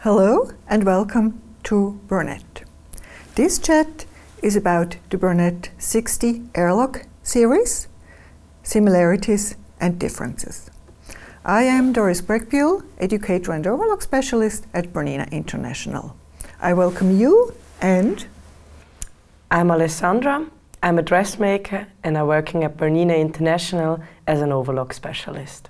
Hello and welcome to Burnett. This chat is about the Burnett 60 airlock series, similarities and differences. I am Doris Breckbuhl, educator and overlock specialist at Bernina International. I welcome you and... I'm Alessandra, I'm a dressmaker and I'm working at Bernina International as an overlock specialist.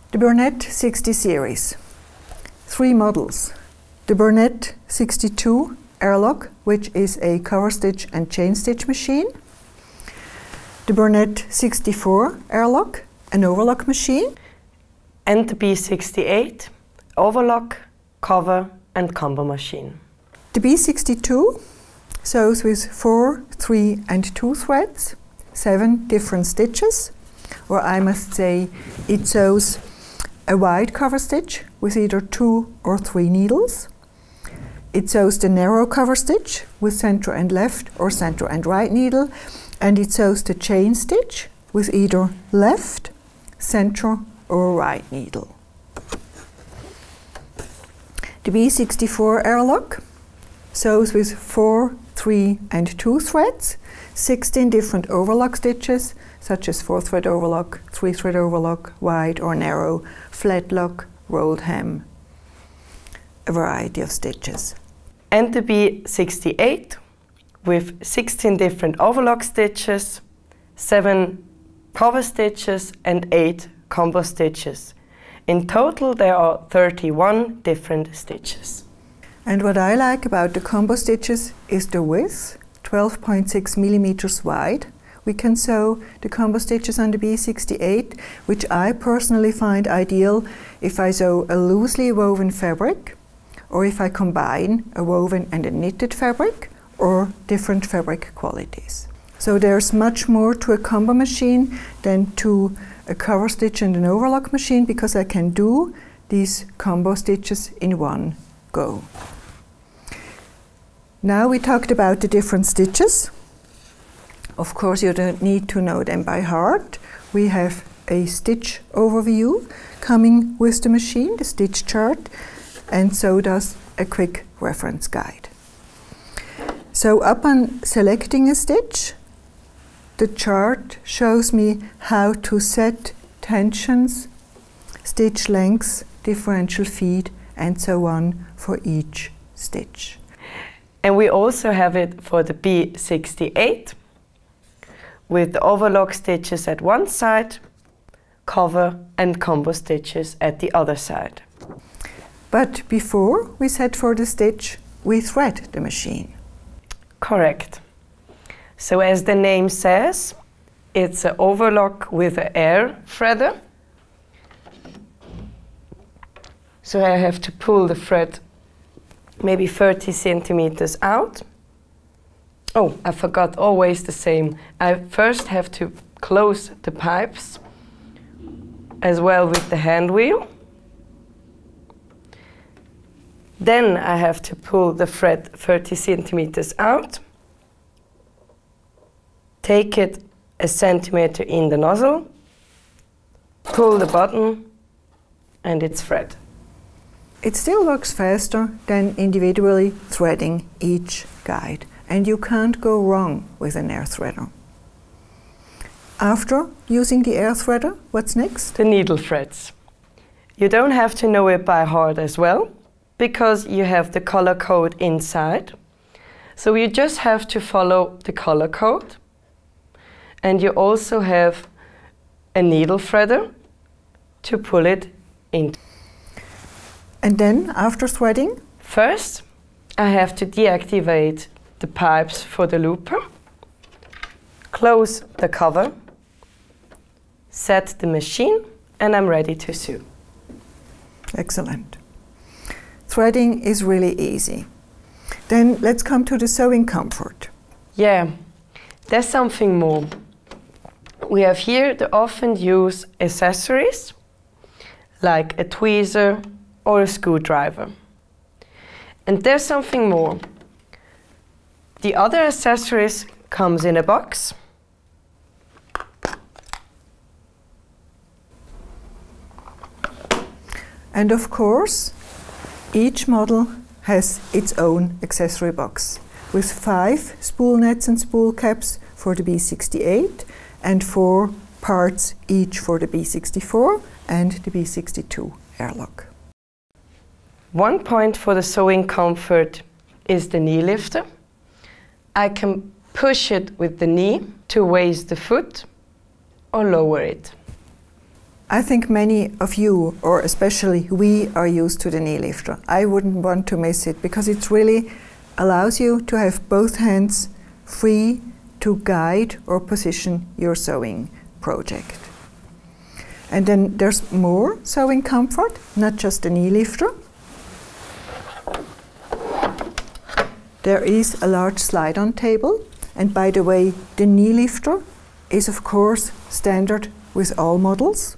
The Burnett 60 series. 3 models. The Burnett 62 airlock, which is a cover stitch and chain stitch machine. The Burnett 64 airlock, an overlock machine. And the B68 overlock, cover and combo machine. The B62 sews with 4, 3 and 2 threads, 7 different stitches, or I must say it sews a wide cover stitch with either 2 or 3 needles. It sews the narrow cover stitch with center and left or center and right needle, and it sews the chain stitch with either left, center or right needle. The B64 airlock sews with 4, 3 and 2 threads, 16 different overlock stitches, such as 4-thread overlock, 3-thread overlock, wide or narrow, flat lock, rolled hem, a variety of stitches. And the B68 with 16 different overlock stitches, 7 cover stitches and 8 combo stitches. In total there are 31 different stitches. And what I like about the combo stitches is the width, 12.6 millimeters wide. We can sew the combo stitches on the B68, which I personally find ideal if I sew a loosely woven fabric, or if I combine a woven and a knitted fabric, or different fabric qualities. So there's much more to a combo machine than to a cover stitch and an overlock machine, because I can do these combo stitches in one go. Now we talked about the different stitches. Of course, you don't need to know them by heart. We have a stitch overview coming with the machine, the stitch chart, and so does a quick reference guide. So upon selecting a stitch, the chart shows me how to set tensions, stitch lengths, differential feed, and so on for each stitch. And we also have it for the B68 with the overlock stitches at one side, cover and combo stitches at the other side. But before we set for the stitch, we thread the machine. Correct. So as the name says, it's an overlock with an air threader. So I have to pull the thread maybe 30 centimeters out. Oh, I forgot, always the same. I first have to close the pipes as well with the hand wheel. Then I have to pull the thread 30 centimeters out, take it a centimeter in the nozzle, pull the button, and it's thread. It still works faster than individually threading each guide, and you can't go wrong with an air threader. After using the air threader, what's next? The needle threads. You don't have to know it by heart as well, because you have the color code inside. So you just have to follow the color code, and you also have a needle threader to pull it in. And then, after threading? First, I have to deactivate the pipes for the looper, close the cover, set the machine, and I'm ready to sew. Excellent. Threading is really easy. Then let's come to the sewing comfort. Yeah, there's something more. We have here the often used accessories, like a tweezer or a screwdriver. And there's something more. The other accessories comes in a box. And of course, each model has its own accessory box with 5 spool nets and spool caps for the B68 and 4 parts each for the B64 and the B62 airlock. One point for the sewing comfort is the knee lifter. I can push it with the knee to raise the foot or lower it. I think many of you, or especially we, are used to the knee lifter. I wouldn't want to miss it because it really allows you to have both hands free to guide or position your sewing project. And then there's more sewing comfort, not just the knee lifter. There is a large slide-on table, and by the way, the knee lifter is of course standard with all models.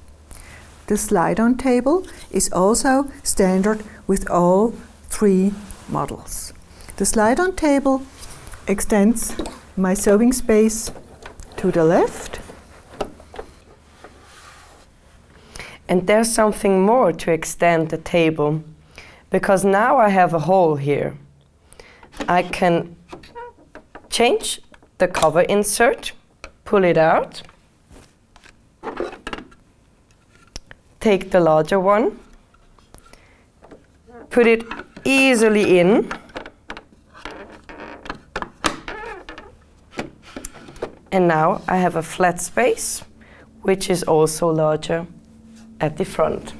The slide-on table is also standard with all 3 models. The slide-on table extends my sewing space to the left. And there's something more to extend the table, because now I have a hole here. I can change the cover insert, pull it out, take the larger one, put it easily in, and now I have a flat space, which is also larger at the front.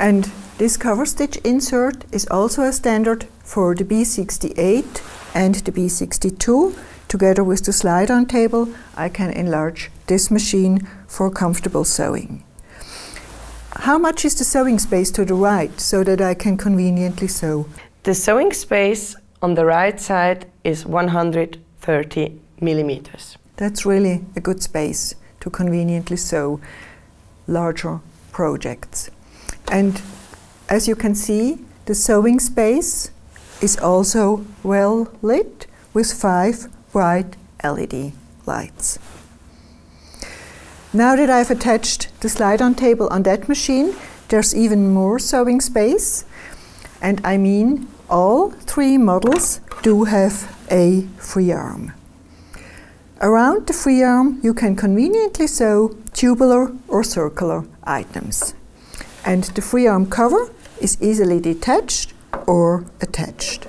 And this cover stitch insert is also a standard for the B68 and the B62. Together with the slide-on table, I can enlarge this machine for comfortable sewing. How much is the sewing space to the right so that I can conveniently sew? The sewing space on the right side is 130 millimeters. That's really a good space to conveniently sew larger projects. And as you can see, the sewing space is also well lit with 5 bright LED lights. Now that I've attached the slide-on table on that machine, there's even more sewing space. And I mean, all 3 models do have a free arm. Around the free arm, you can conveniently sew tubular or circular items. And the free arm cover is easily detached or attached.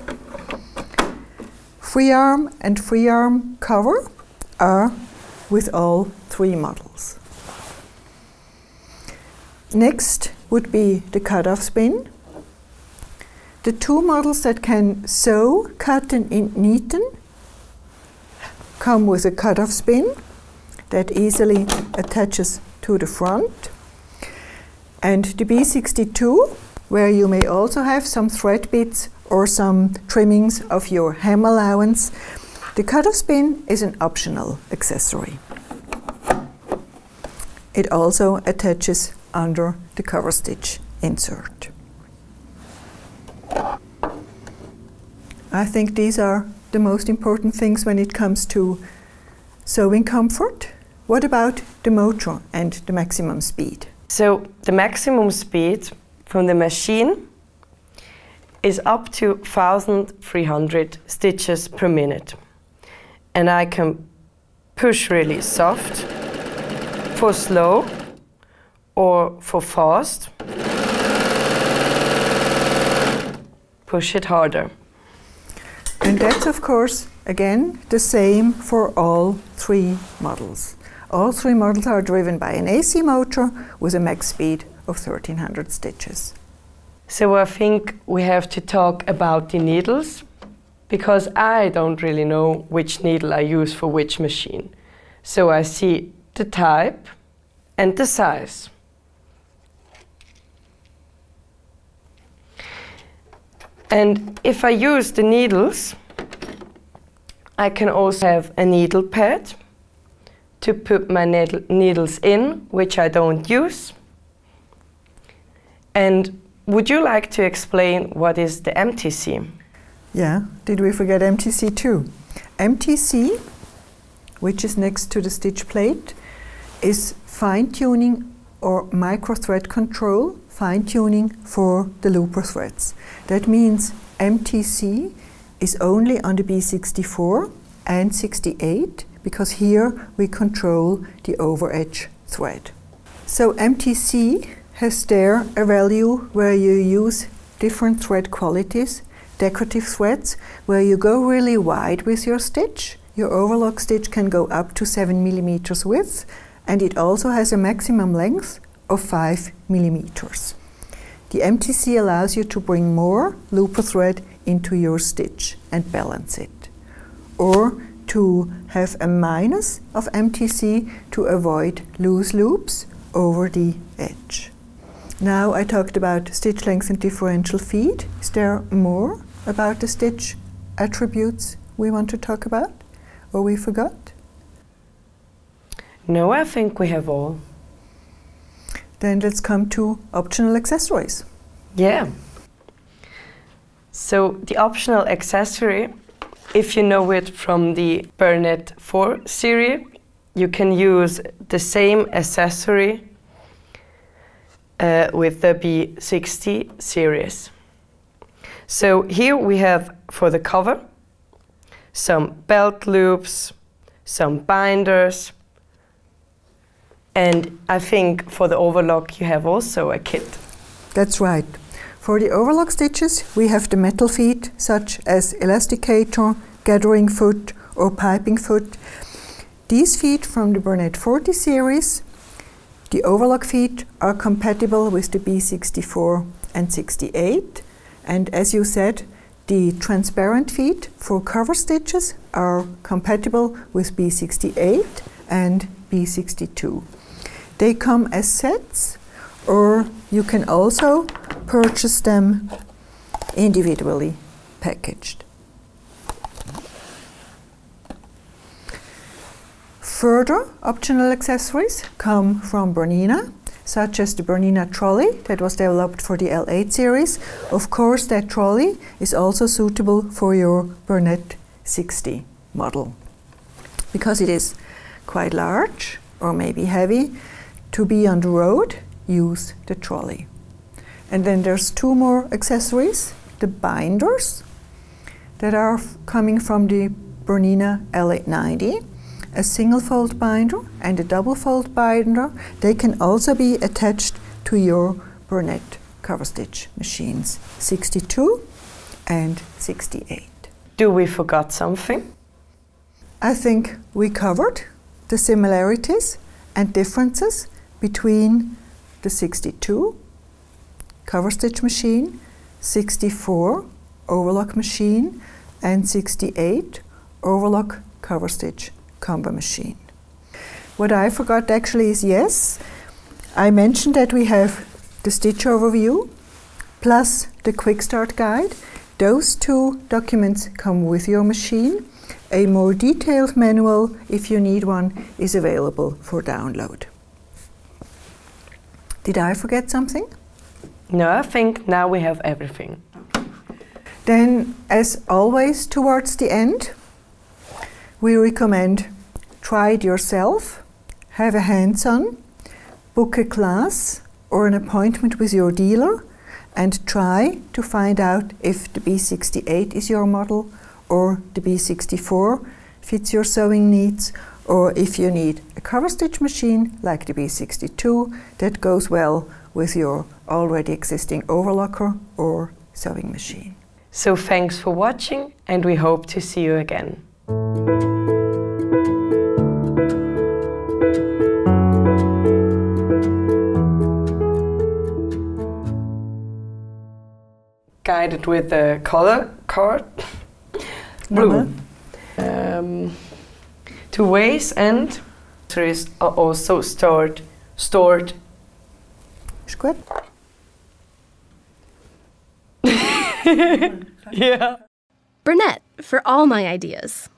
Free arm and free arm cover are with all 3 models. Next would be the cut-off spin. The 2 models that can sew, cut and neaten come with a cut-off spin that easily attaches to the front. And the B62, where you may also have some thread bits or some trimmings of your hem allowance, the cut-off spin is an optional accessory. It also attaches under the cover stitch insert. I think these are the most important things when it comes to sewing comfort. What about the motor and the maximum speed? So the maximum speed from the machine is up to 1,300 stitches per minute. And I can push really soft for slow or for fast. Push it harder. And that's of course again the same for all 3 models. All 3 models are driven by an AC motor with a max speed of 1,300 stitches. So I think we have to talk about the needles, because I don't really know which needle I use for which machine. So I see the type and the size. And if I use the needles, I can also have a needle pad to put my needles in, which I don't use. And would you like to explain what is the MTC? Yeah, did we forget MTC too? MTC, which is next to the stitch plate, is fine-tuning or micro-thread control, fine-tuning for the looper threads. That means MTC is only on the B64 and 68, because here we control the overedge thread. So MTC has there a value where you use different thread qualities, decorative threads, where you go really wide with your stitch. Your overlock stitch can go up to 7 millimeters width, and it also has a maximum length of 5 millimeters. The MTC allows you to bring more looper thread into your stitch and balance it, or to have a minus of MTC to avoid loose loops over the edge. Now I talked about stitch length and differential feed. Is there more about the stitch attributes we want to talk about, or we forgot? No, I think we have all. Then let's come to optional accessories. Yeah. So the optional accessory, if you know it from the Burnett 4 series, you can use the same accessory with the B60 series. So here we have for the cover some belt loops, some binders, and I think for the overlock you have also a kit. That's right. For the overlock stitches we have the metal feet such as elasticator, gathering foot or piping foot. These feet from the Burnett 40 series, the overlock feet, are compatible with the B64 and 68, and as you said, the transparent feet for cover stitches are compatible with B68 and B62. They come as sets, or you can also purchase them individually packaged. Further optional accessories come from Bernina, such as the Bernina trolley that was developed for the L8 series. Of course, that trolley is also suitable for your Burnett 60 model, because it is quite large or maybe heavy. To be on the road, use the trolley. And then there's two more accessories, the binders that are coming from the Bernina L890, a single fold binder and a double fold binder. They can also be attached to your Burnett cover stitch machines 62 and 68. Do we forgot something? I think we covered the similarities and differences between the 62 cover stitch machine, 64 overlock machine, and 68 overlock cover stitch combo machine. What I forgot actually is, yes, I mentioned that we have the stitch overview plus the quick start guide. Those two documents come with your machine. A more detailed manual, if you need one, is available for download. Did I forget something? No, I think now we have everything. Then, as always towards the end, we recommend try it yourself, have a hands-on, book a class or an appointment with your dealer, and try to find out if the B68 is your model or the B64 fits your sewing needs, or if you need a cover stitch machine like the B62 that goes well with your already existing overlocker or sewing machine. So thanks for watching, and we hope to see you again. Guided with the color card. Blue. Two ways, and there is also stored. Is good? Yeah. Burnett, for all my ideas.